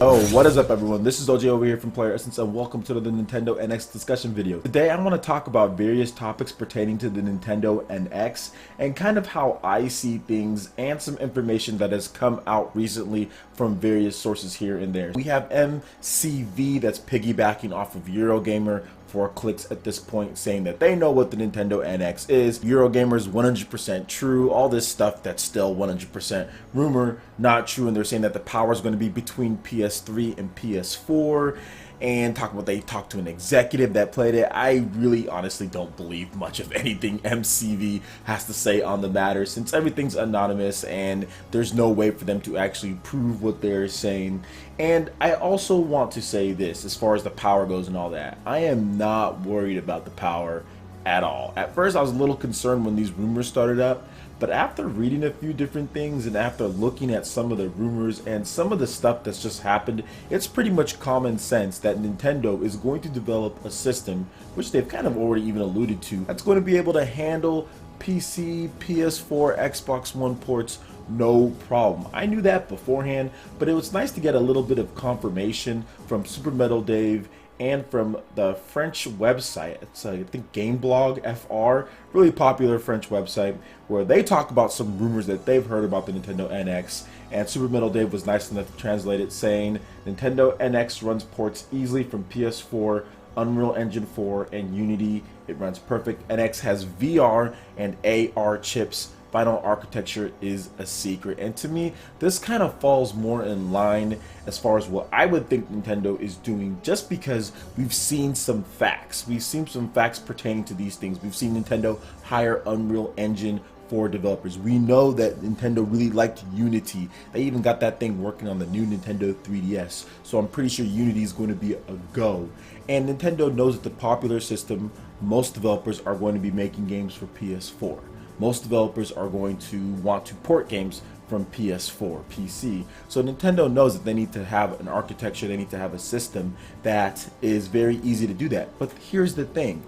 Oh, what is up everyone? This is OJ over here from PlayerEssence and welcome to the Nintendo NX discussion video. Today I want to talk about various topics pertaining to the Nintendo NX and kind of how I see things and some information that has come out recently from various sources here and there. We have MCV that's piggybacking off of Eurogamer for clicks at this point, saying that they know what the Nintendo NX is. Eurogamer's 100% true, all this stuff that's still 100% rumor, not true, and they're saying that the power is going to be between PS3 and PS4, and they talked to an executive that played it. I really honestly don't believe much of anything MCV has to say on the matter, since everything's anonymous and there's no way for them to actually prove what they're saying. And I also want to say this, as far as the power goes and all that, I am not worried about the power at all. At first I was a little concerned when these rumors started up, but after reading a few different things and after looking at some of the rumors and some of the stuff that's just happened, it's pretty much common sense that Nintendo is going to develop a system, which they've kind of already even alluded to, that's going to be able to handle PC, PS4, Xbox One ports no problem. I knew that beforehand, but it was nice to get a little bit of confirmation from SuperMetaldave and from the French website. It's I think Gameblog FR, really popular French website, where they talk about some rumors that they've heard about the Nintendo NX, and SuperMetaldave was nice enough to translate it, saying Nintendo NX runs ports easily from PS4, Unreal Engine 4, and Unity. It runs perfect. NX has VR and AR chips. Final architecture is a secret, and to me this kind of falls more in line as far as what I would think Nintendo is doing, just because we've seen some facts pertaining to these things. We've seen Nintendo hire Unreal Engine 4 developers. We know that Nintendo really liked Unity. They even got that thing working on the new Nintendo 3DS, so I'm pretty sure Unity is going to be a go. And Nintendo knows that the popular system, most developers are going to be making games for PS4. Most developers are going to want to port games from PS4, PC. So Nintendo knows that they need to have an architecture, they need to have a system that is very easy to do that. But here's the thing,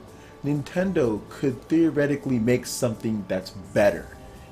Nintendo could theoretically make something that's better.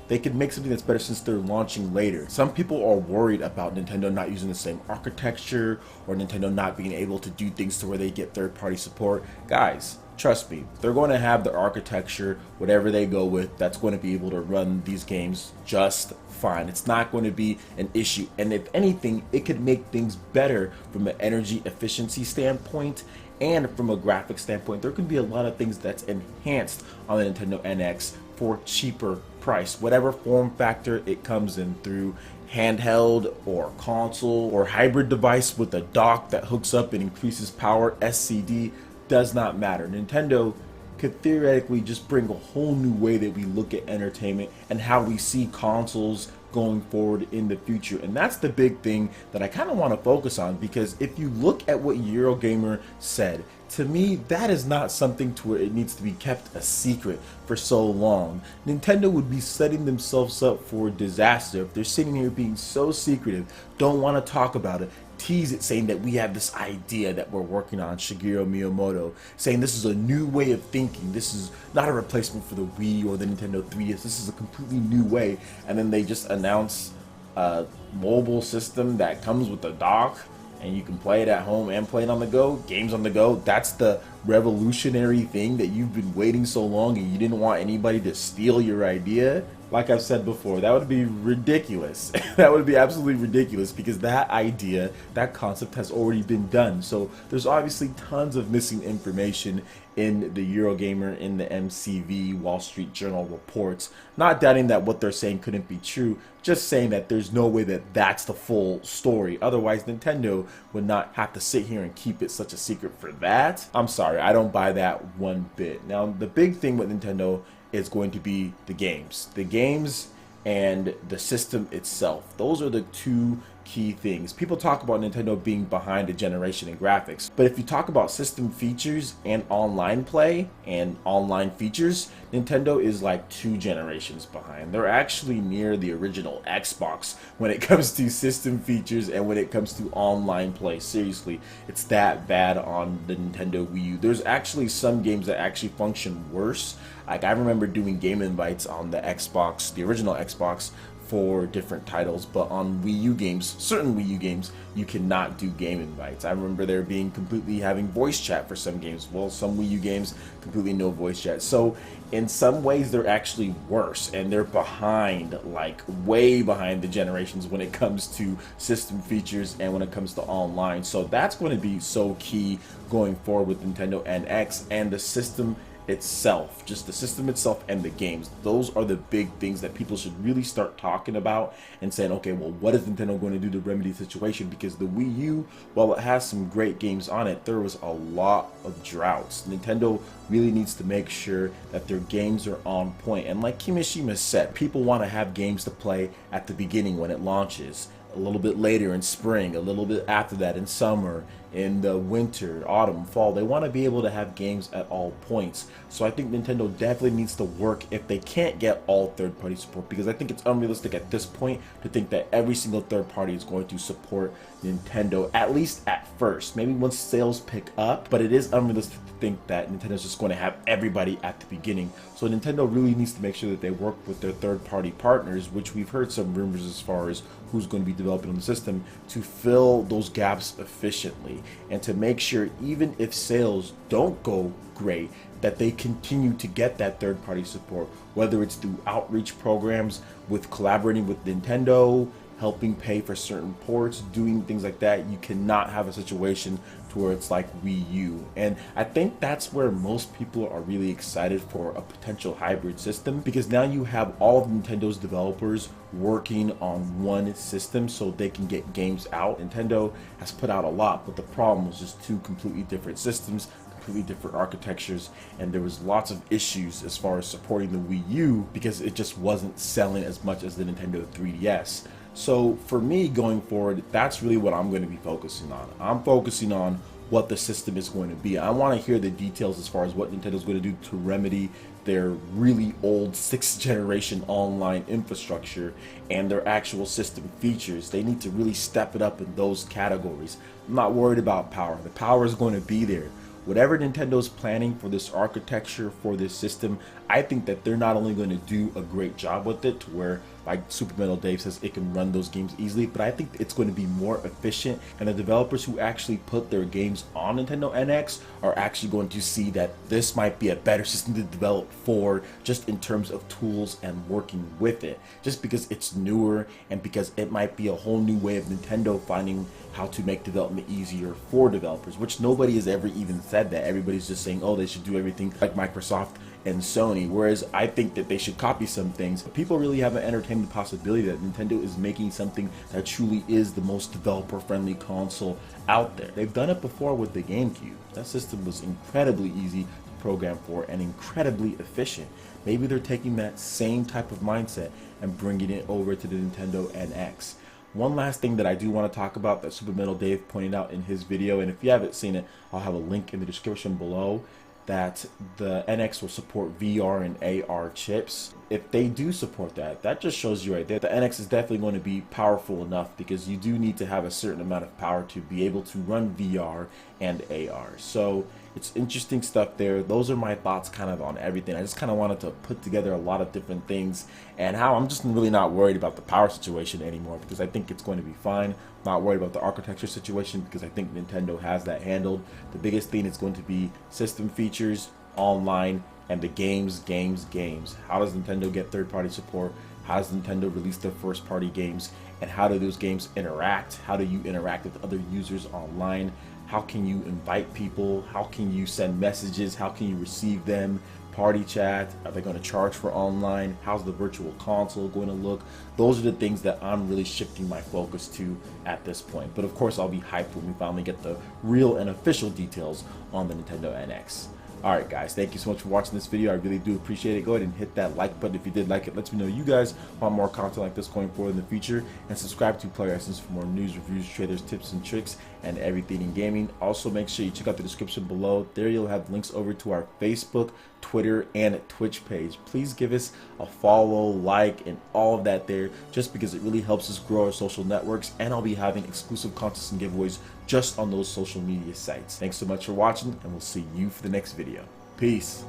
They could make something that's better since they're launching later. Some people are worried about Nintendo not using the same architecture or Nintendo not being able to do things to where they get third-party support. Guys, trust me, they're going to have the architecture, whatever they go with, that's going to be able to run these games just fine. It's not going to be an issue, and if anything, it could make things better from an energy efficiency standpoint and from a graphic standpoint. There could be a lot of things that's enhanced on the Nintendo NX for cheaper price, whatever form factor it comes in, through handheld or console or hybrid device with a dock that hooks up and increases power, SCD, does not matter. Nintendo could theoretically just bring a whole new way that we look at entertainment and how we see consoles going forward in the future. And that's the big thing that I kind of want to focus on, because if you look at what Eurogamer said, to me that is not something to where it needs to be kept a secret for so long. Nintendo would be setting themselves up for disaster if they're sitting here being so secretive, don't want to talk about it, tease it, saying that we have this idea that we're working on, Shigeru Miyamoto, saying this is a new way of thinking, this is not a replacement for the Wii or the Nintendo 3DS, this is a completely new way, and then they just announce a mobile system that comes with a dock and you can play it at home and play it on the go, games on the go. That's the revolutionary thing that you've been waiting so long and you didn't want anybody to steal your idea. Like I've said before, that would be ridiculous. That would be absolutely ridiculous, because that idea, that concept has already been done. So there's obviously tons of missing information in the Eurogamer, in the MCV, Wall Street Journal reports. Not doubting that what they're saying couldn't be true, just saying that there's no way that that's the full story. Otherwise, Nintendo would not have to sit here and keep it such a secret for that. I'm sorry, I don't buy that one bit. Now, the big thing with Nintendo is going to be the games. The games and the system itself. Those are the two key things. People talk about Nintendo being behind a generation in graphics, but if you talk about system features and online play and online features, Nintendo is like 2 generations behind. They're actually near the original Xbox when it comes to system features and when it comes to online play. Seriously, it's that bad on the Nintendo Wii U. There's actually some games that actually function worse. Like, I remember doing game invites on the Xbox, the original Xbox, for different titles, but on Wii U games, certain Wii U games, you cannot do game invites. I remember there being completely having voice chat for some games. Well, some Wii U games completely no voice chat. So in some ways they're actually worse, and they're behind, like way behind the generations when it comes to system features and when it comes to online. So that's going to be so key going forward with Nintendo NX and the system itself, just the system itself and the games. Those are the big things that people should really start talking about and saying, okay, well, what is Nintendo going to do to remedy the situation? Because the Wii U, while it has some great games on it, there was a lot of droughts. Nintendo really needs to make sure that their games are on point. And like Kimishima said, people want to have games to play at the beginning when it launches, a little bit later in spring, a little bit after that in summer, in the winter, autumn, fall. They want to be able to have games at all points. So I think Nintendo definitely needs to work if they can't get all third-party support, because I think it's unrealistic at this point to think that every single third party is going to support Nintendo, at least at first. Maybe once sales pick up, but it is unrealistic to think that Nintendo's just going to have everybody at the beginning. So Nintendo really needs to make sure that they work with their third-party partners, which we've heard some rumors as far as who's going to be developing on the system, to fill those gaps efficiently and to make sure even if sales don't go great, that they continue to get that third-party support, whether it's through outreach programs with collaborating with Nintendo, helping pay for certain ports, doing things like that. You cannot have a situation to where it's like Wii U. And I think that's where most people are really excited for a potential hybrid system, because now you have all of Nintendo's developers working on one system so they can get games out. Nintendo has put out a lot, but the problem was just two completely different systems, completely different architectures, and there was lots of issues as far as supporting the Wii U because it just wasn't selling as much as the Nintendo 3DS. So for me going forward, that's really what I'm going to be focusing on. I'm focusing on what the system is going to be. I want to hear the details as far as what Nintendo's going to do to remedy their really old 6th generation online infrastructure and their actual system features. They need to really step it up in those categories. I'm not worried about power. The power is going to be there. Whatever Nintendo's planning for this architecture, for this system, I think that they're not only going to do a great job with it to where, like SuperMetaldave says, it can run those games easily, but I think it's going to be more efficient, and the developers who actually put their games on Nintendo NX are actually going to see that this might be a better system to develop for, just in terms of tools and working with it, just because it's newer and because it might be a whole new way of Nintendo finding how to make development easier for developers, which nobody has ever even said that. Everybody's just saying, oh, they should do everything like Microsoft and Sony, whereas I think that they should copy some things. But people really haven't entertained the possibility that Nintendo is making something that truly is the most developer-friendly console out there. They've done it before with the GameCube. That system was incredibly easy to program for and incredibly efficient. Maybe they're taking that same type of mindset and bringing it over to the Nintendo NX. One last thing that I do want to talk about that SuperMetaldave pointed out in his video, and if you haven't seen it, I'll have a link in the description below, that the NX will support VR and AR chips. If they do support that, that just shows you right there, the NX is definitely going to be powerful enough, because you do need to have a certain amount of power to be able to run VR and AR. So it's interesting stuff there. Those are my thoughts kind of on everything. I just kind of wanted to put together a lot of different things, and how I'm just really not worried about the power situation anymore, because I think it's going to be fine. Not worried about the architecture situation, because I think Nintendo has that handled. The biggest thing is going to be system features, online, and the games. How does Nintendo get third-party support? How does Nintendo release their first-party games? And how do those games interact? How do you interact with other users online? How can you invite people? How can you send messages? How can you receive them? Party chat? Are they going to charge for online? How's the virtual console going to look? Those are the things that I'm really shifting my focus to at this point. But of course, I'll be hyped when we finally get the real and official details on the Nintendo NX. Alright guys, thank you so much for watching this video. I really do appreciate it. Go ahead and hit that like button if you did like it. Let me know you guys want more content like this going forward in the future. And subscribe to PlayerEssence for more news, reviews, trailers, tips, and tricks, and everything in gaming. Also, make sure you check out the description below. There you'll have links over to our Facebook, Twitter, and Twitch page. Please give us a follow, like, and all of that there, just because it really helps us grow our social networks, and I'll be having exclusive contests and giveaways just on those social media sites. Thanks so much for watching, and we'll see you for the next video. Peace.